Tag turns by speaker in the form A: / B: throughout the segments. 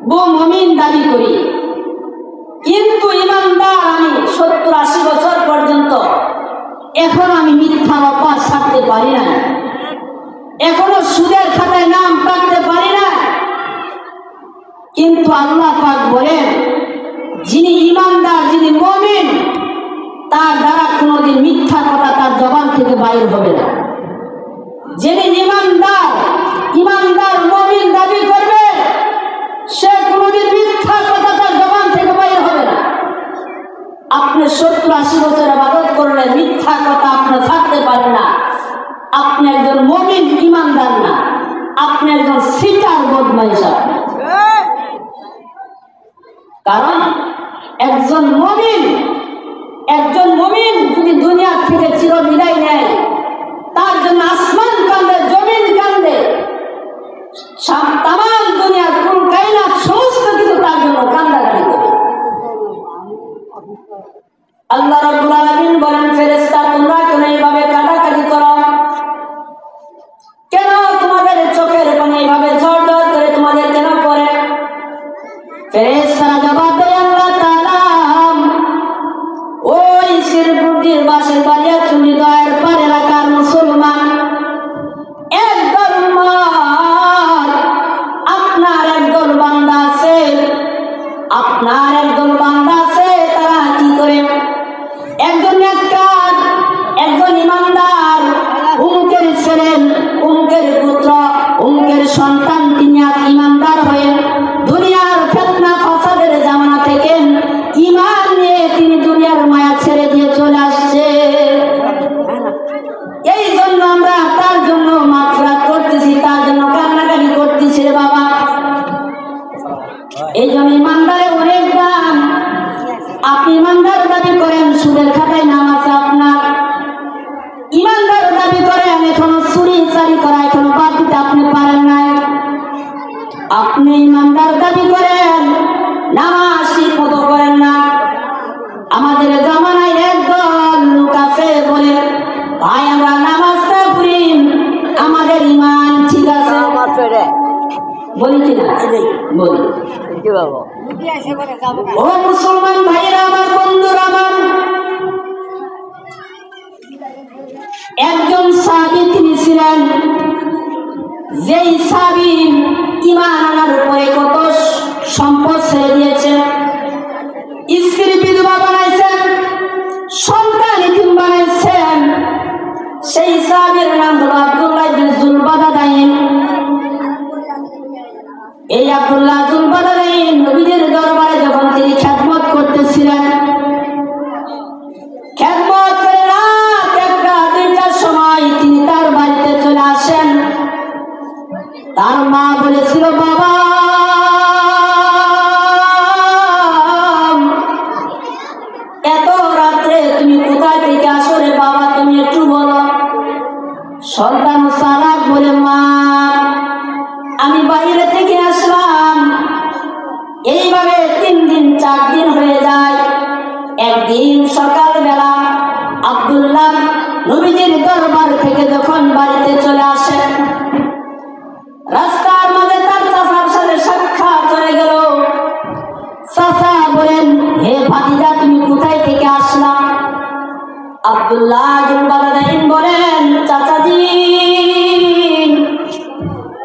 A: মুমিন দাবি করি, কিন্তু ইমানদার আমি 70-80 বছর পর্যন্ত এখন আমি মিথ্যার অভ্যাস ছাড়তে পারি না, এখনো সুদের খাতায় নাম কাটতে পারি না। কিন্তু আল্লাহ পাক বলেন, যিনি ইমানদার, যিনি মুমিন, তার দ্বারা কোনোদিন মিথ্যা কথা তার জবান থেকে বাইর হবে না। যিনি ইমানদার মুমিন দাবি করবে, সে কোনোদিন মিথ্যা কথা তার জবান থেকে বাইর হবে না। আপনি 70-80 বছর ইবাদত করলে মিথ্যা কথা আপনি ছাড়তে পারেন না, আপনি একজন মুমিন ইমানদার না, আপনি একজন সিটার বদমাইশ। কারণ একজন মুমিন যদি দুনিয়া থেকে চির বিদায় নেয়, তার জন্য আসমান কান্দে, জমিন কান্দে, তামাম দুনিয়ার কোন কায়নাত সমস্ত কিছু তার জন্য কান্দাকাটি করে। আল্লাহ রাব্বুল আলামিন বলেন, ফেরেশতা তোমরা কেন এইভাবে কাটাকাটি করো, কেন তোমাদের চোখের পানি এইভাবে ঝরঝর করে তোমাদের কেন করে? ফেরেশতারা জবাব দেয়, আল্লাহ তাআলা ওই শিরপুরদির বাসের বাড়িয়া চুনি দয়ের পার এলাকার মুসলমান একদল আপনার একদল বান্দা আছে, তারা কি করে? একজন নেককার, একজন ইমানদার, উমুকের ছেলে, উমুকের পুত্র, উমুকের সন্তান, তিনি ইমানদার হয়ে দুনিয়ার ফিতনা ফাসাদের জামানা থেকে ঈমান নিয়ে তিনি দুনিয়ার মায়া ছেড়ে দিয়ে চলে আসছে। এই জন্য আমরা তার জন্য মাগফিরাত করতেছি, তার জন্য কান্নাকাটি করতেছি রে বাবা। এই জন্য ইমানদারের অনেক দাম। আপনি ইমানদার দাবি করেন, সুদের খাতায় নাম আছে আপনার, ইমানদার দাবি করেন, এখনো চুরি চারি করা এখনো বাদ দিতে আপনি পারেন নাই। আপনি ইমানদার দাবি করেন, নামাজ ঠিক মতো করেন না। আমাদের জামানায় একদল লোক আছে বলে, ভাই আমরা নামাজটা পড়ি, আমাদের ঈমান ঠিক আছে, বলি কিনা? বলি। ও মুসলমান ভাইরা আমার, বন্ধুরা আমার, একজন সাহাবী তিনি ছিলেন, যেই সাহাবী ঈমান আনার উপরে কত সম্পদ ছেড়ে দিয়েছেন, স্ত্রী বিধবা বানাইছেন, সন্তান এতিম বানাইছেন। সেই সাহাবীর নাম হলো আব্দুল্লাহ ইবনে যুলবাদাইন। এই আব্দুল্লাহ যুলবাদাইন নবীজির দরবারে যখন তিনি খেদমত করতেছিলেন, খেদমত করে রাত 1টা-2টার সময় তিনি তার বাড়িতে চলে আসেন। তার মা বলেছিল, বাবা এত রাত্রে তুমি কোথায় থেকে আসো রে বাবা, তুমি একটু বলো। সন্তান চালাক বলে, মা আমি বাইরে থেকে আসলাম, এইভাবে 3 দিন 4 দিন হয়ে যায়। একদিন সকালবেলা আব্দুল্লাহ নবীজির দরবার থেকে যখন বাড়িতে চলে আসেন, রাস্তার মাঝে তার চাচার সাথে সাক্ষাৎ হয়ে গেল। চাচা বলেন, হে ভাতিজা তুমি কোথায় থেকে আসলা? আব্দুল্লাহ যুলবাদাইন বলেন, চাচাজি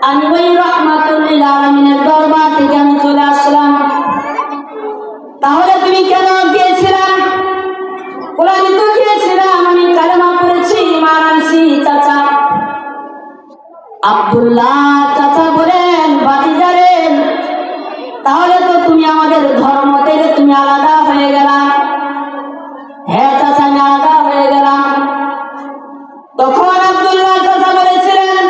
A: আমি ওই রাহমাতুল লিল আলামিনের দরবার থেকে আমি চলে আসলাম। তাহলে তুমি কেন গিয়েছিলাম? আমি তো গিয়েছিলাম, আমি কালেমা পড়েছি, ঈমান আনছি চাচা। আব্দুল্লাহ চাচা বলেন, ভাতিজারে তাহলে তো তুমি আমাদের ধর্ম থেকে তুমি আলাদা হয়ে গেলা। হ্যাঁ চাচা আমি আলাদা হয়ে গেলাম। তখন আব্দুল্লাহ চাচা বলেছিলেন,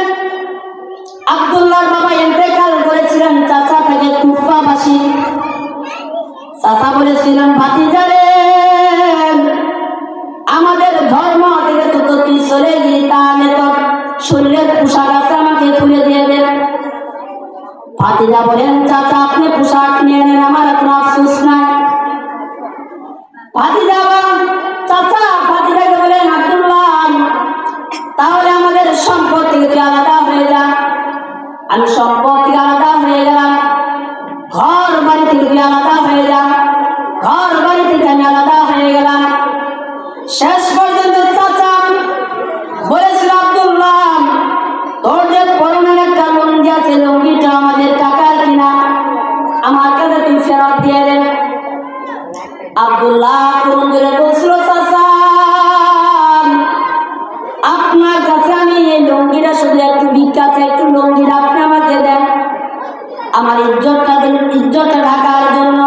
A: আব্দুল্লাহর বাবা ইন্তেকাল করেছিলেন, চাচা থেকে কুফাবাসী। চাচা বলেছিলেন, ভাতিজারে আমাদের ধর্ম থেকে তো তুই চলে গেলি, তাহলে তো শরীরের পোশাক আছে, আমাকে খুলে দিয়ে দেন। ভাতিজা বলেন, চাচা আপনি পোশাক নিয়ে নেন, আমার কোনো আফসোস নাই। ভাতিজা ভাতিজাকে বলেন, আব্দুল্লাহ তাহলে আমাদের সম্পদ থেকে তুই আলাদা হয়ে যা। আমি সম্পদ থেকে আলাদা হয়ে গেলাম। ঘর বাড়ি থেকে তুই আলাদা হয়ে যা, ঘর বাড়ি থেকে আমি আলাদা হয়ে গেলাম। শেষ পর্যন্ত চাচা বলেছিল, আব্দুল্লাহ তোর যে পরনের একটা লুঙ্গি আছে, লুঙ্গিটা আমাদের টাকার কিনা, আমার কাছে তুই ফেরত দিয়ে দে। আব্দুল্লাহ করুন ধরে বলছিল, চাচা আপনার কাছে আমি এই লুঙ্গিটা শুধু একটু ভিক্ষা চাই, একটু লুঙ্গিটা আপনি আমাকে দেন, আমার ইজ্জতটা ঢাকার জন্য।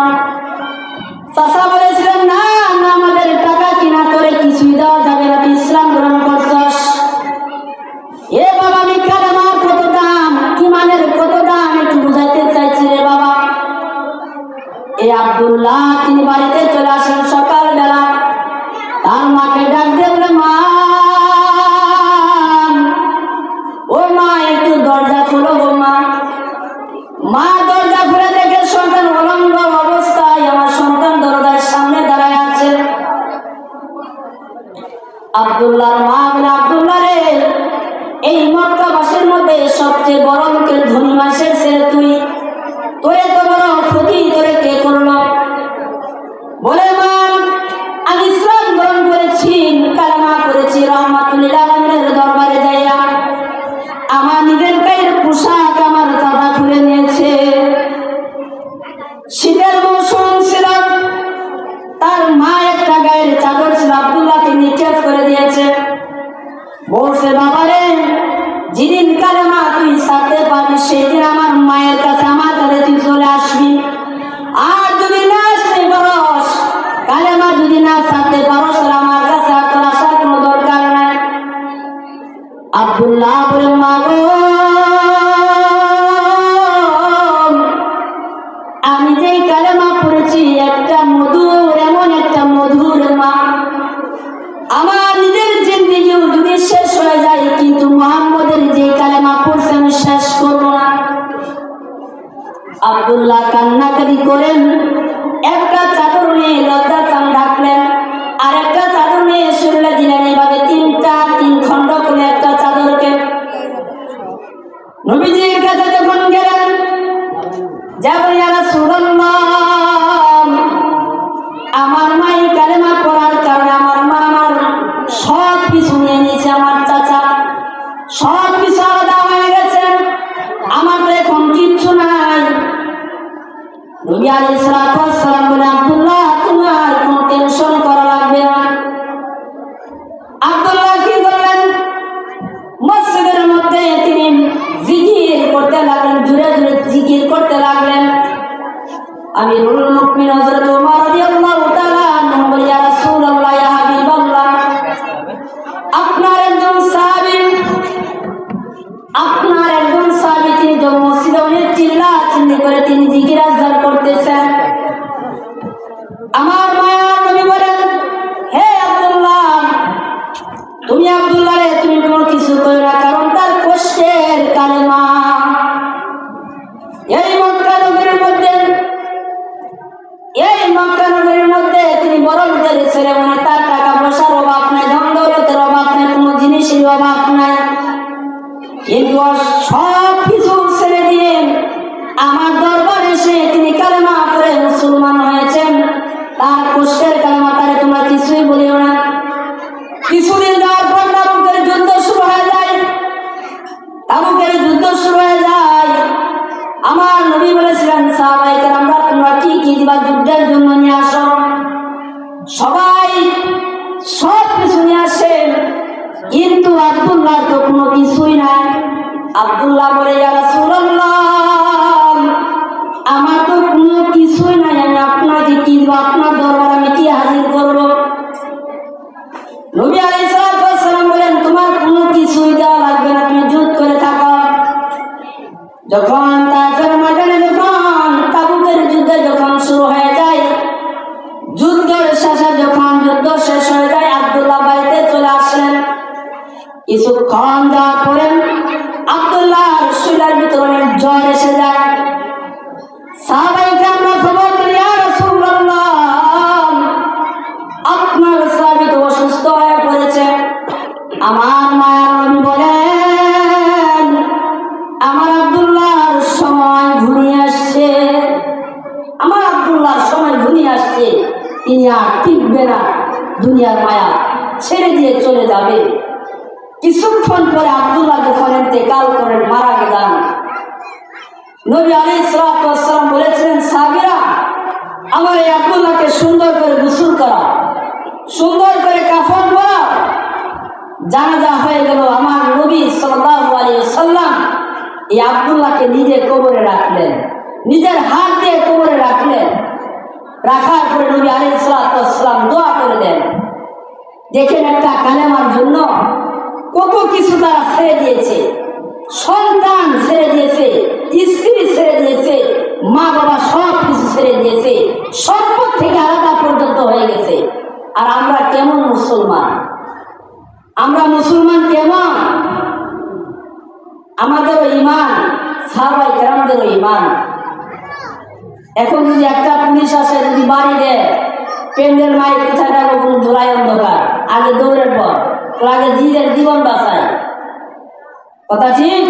A: চাচা বলেছিলেন, না না, আমাদের টাকা কিনা করে কিছুই দেওয়া যাবে না, তুই ইসলাম গ্রহণ করছস। এ বাবা, ভিক্ষার আমার কত দাম, ইমানের কত দাম একটু বুঝাইতে চাইছি রে বাবা। এই আব্দুল্লাহ তিনি বাড়িতে চলে আসেন সকালবেলা, তার মাকে ডাক দিয়ে বলে, মা ও মা একটু দরজা খোলো গো মা। মা দরজা খুলে দেখে সন্তান উলঙ্গ অবস্থায় আমার সন্তান দরজার সামনে দাঁড়ায় আছে। আব্দুল্লাহর মা বলে, আব্দুল্লাহ রে, এই মক্কাবাসীর মধ্যে সবচেয়ে বড় লোকের ধনী মাসের ছেলে তুই, তোরে তো বড় ক্ষতি তোরে কে করলো? বলে, মা আমি ইসলাম গ্রহণ করেছি, কালেমা করেছি, রহমাতুল্লিল আলামিনের দরবারে যাইয়া আমার নিজের গায়ের পোশাক আমার চাচা খুলে নিয়েছে। শীতের মৌসুম ছিল, তার মা একটা গায়ের চাদর ছিল আব্দুল্লাহকে নিক্ষেপ করে দিয়েছে। বলছে, বাবারে যেদিন কালেমা তুই ছাড়তে পারবি সেদিন আমার মায়ের কাছে আমার কাছে তুই চলে আসবি, আর যদি না আসতে পারস, কালেমা যদি না ছাড়তে পারস, আমার কাছে আর তোর আসার কোনো দরকার নাই। আব্দুল্লাহ বলে, মা গো, আমি যেই কালেমা পড়েছি একটা মধুর, এমন একটা মধুর মা, আমার নিজের জিন্দেগিও যদি শেষ হয়ে যায় কিন্তু মুহাম্মদের যে কালেমা পড়ছে আমি শেষ করব না। আব্দুল্লাহ কান্নাকাটি করেন, একটা চাদর নিয়ে লজ্জা চান ঢাকলেন, আর একটা চাদর নিয়ে শরীরে দিলেন, এইভাবে তিন খণ্ড করে একটা চাদরকে নবীজির কাছে যখন গেলেন, যাবেন ইয়া রাসূলুল্লাহ, আমার মাই কালেমা পড়ার কারণে আমার মা আমার সব কিছু নিয়ে নিয়েছে, আমার চাচা সব কিছু আলাদা হয়ে গেছে, আমার তো এখন কিচ্ছু নাই। নবী আলাইহিস সালাতু ওয়াস সালাম বলে, আব্দুল্লাহ তোমার কোনো টেনশন করা লাগবে না। আব্দুল্লাহ কি করলেন, মসজিদের মধ্যে তিনি জিকির করতে লাগলেন, জোরে জোরে জিকির করতে লাগলেন। আমিরুল মুমিনিন হযরত ওমর রাদিয়াল্লাহু তাআলা আনহু বলে, ইয়া রাসূলুল্লাহ, ইয়া হাবিবাল্লাহ, আপনার একজন সাহাবী তিনি তো মসজিদে অনেক চিল্লাচিল্লি করে তিনি জিকির আজকার করতেছেন। আমার মায়ার নবী বলেন, হে আব্দুল্লাহ, তুমি আব্দুল্লাহ রে তুমি কোনো কিছু করো না, কারণ তার কষ্টের কালেমা এই মক্কা নগরীর মধ্যে তিনি বড় লোকের ছেলে, মানে তার টাকা পয়সার অভাব নাই, ধন দৌলতের অভাব নাই, কোনো জিনিসের অভাব নাই, কিন্তু সব কিছু ছেড়ে দিয়ে আমার দরবারে এসে তিনি কালেমা পড়ে মুসলমান হয়েছেন। তার কষ্টের কালেমা তারে তোমরা কিছুই বলিও না। কিছুদিন যাওয়ার পর তাবুকের যুদ্ধ শুরু হয়ে যায়। আমার নবী বলেছিলেন, সাহাবায়ে কেরামরা তোমরা কি কি দিবা যুদ্ধের জন্য নিয়ে আসো। সবাই সব কিছু নিয়ে আসেন, কিন্তু আব্দুল্লাহ তো কোনো কিছুই নাই। আব্দুল্লাহ বলে, ইয়া রাসূলুল্লাহ, আমার তো কোনো কিছুই নাই, আমি আপনাকে কি দিব, আপনার দরবার আমি কি হাজির করব? নবী আলাইহিস সালাম বলেন, তোমার কোনো কিছুই দেওয়া লাগবে না, তুমি যুদ্ধ করে থাকো। যখন তায়েফের ময়দানে যখন তাবুকের যুদ্ধ যখন শুরু হয়ে যায়, যুদ্ধের শেষে যখন যুদ্ধ শেষ হয়ে যায়, আব্দুল্লাহ বাড়িতে চলে আসলেন। কিছুক্ষণ যাওয়ার পরে আব্দুল্লাহর শরীরের ভিতরে অনেক জ্বর এসে যায়। সাহাবায়ে কেরামরা খবর দিলেন, ইয়া রাসূলুল্লাহ, আপনার সাহাবী তো অসুস্থ হয়ে পড়েছে। আমার মায়ের নবী বলেন, আমার আব্দুল্লাহর সময় ঘুরিয়ে আসছে। দুনিয়ার মায়া ছেড়ে দিয়ে চলে যাবে। কিছুক্ষণ পরে আব্দুল্লাহ যখন ইন্তেকাল করেন, মারা গেলেন, নবী আলাইহিস সালাতু ওয়াস সালাম বলেছিলেন, সাহাবীরা আমার এই আব্দুল্লাহকে সুন্দর করে গোসল করা, সুন্দর করে কাফন পরা। জানাজা হয়ে গেল। আমার নবী সাল্লাল্লাহু আলাইহি ওয়াসাল্লাম এই আব্দুল্লাহকে নিজের কবরে রাখলেন, নিজের হাত দিয়ে কবরে রাখলেন। রাখার পরে নবী আলাইহিস সালাতু ওয়াস সালাম দোয়া করে দেন। দেখেন একটা কালেমার জন্য কত কিছু তারা ছেড়ে দিয়েছে, সন্তান ছেড়ে দিয়েছে, স্ত্রী ছেড়ে দিয়েছে, মা বাবা সব কিছু ছেড়ে দিয়েছে, সম্পদ থেকে আলাদা পর্যন্ত হয়ে গেছে। আর আমরা কেমন মুসলমান? আমরা মুসলমান কেমন? আমাদেরও ইমান সাহাবায়ে কেরামদেরও ইমান। এখন যদি একটা পুলিশ আসে, যদি বাড়ি দেয়, প্যান্ডেল মাইক কোথায় গেল, কোনো ধুলাই অন্ধকার, আগে দৌড়ের পর, আগে নিজের জীবন বাঁচায়। কথা ঠিক?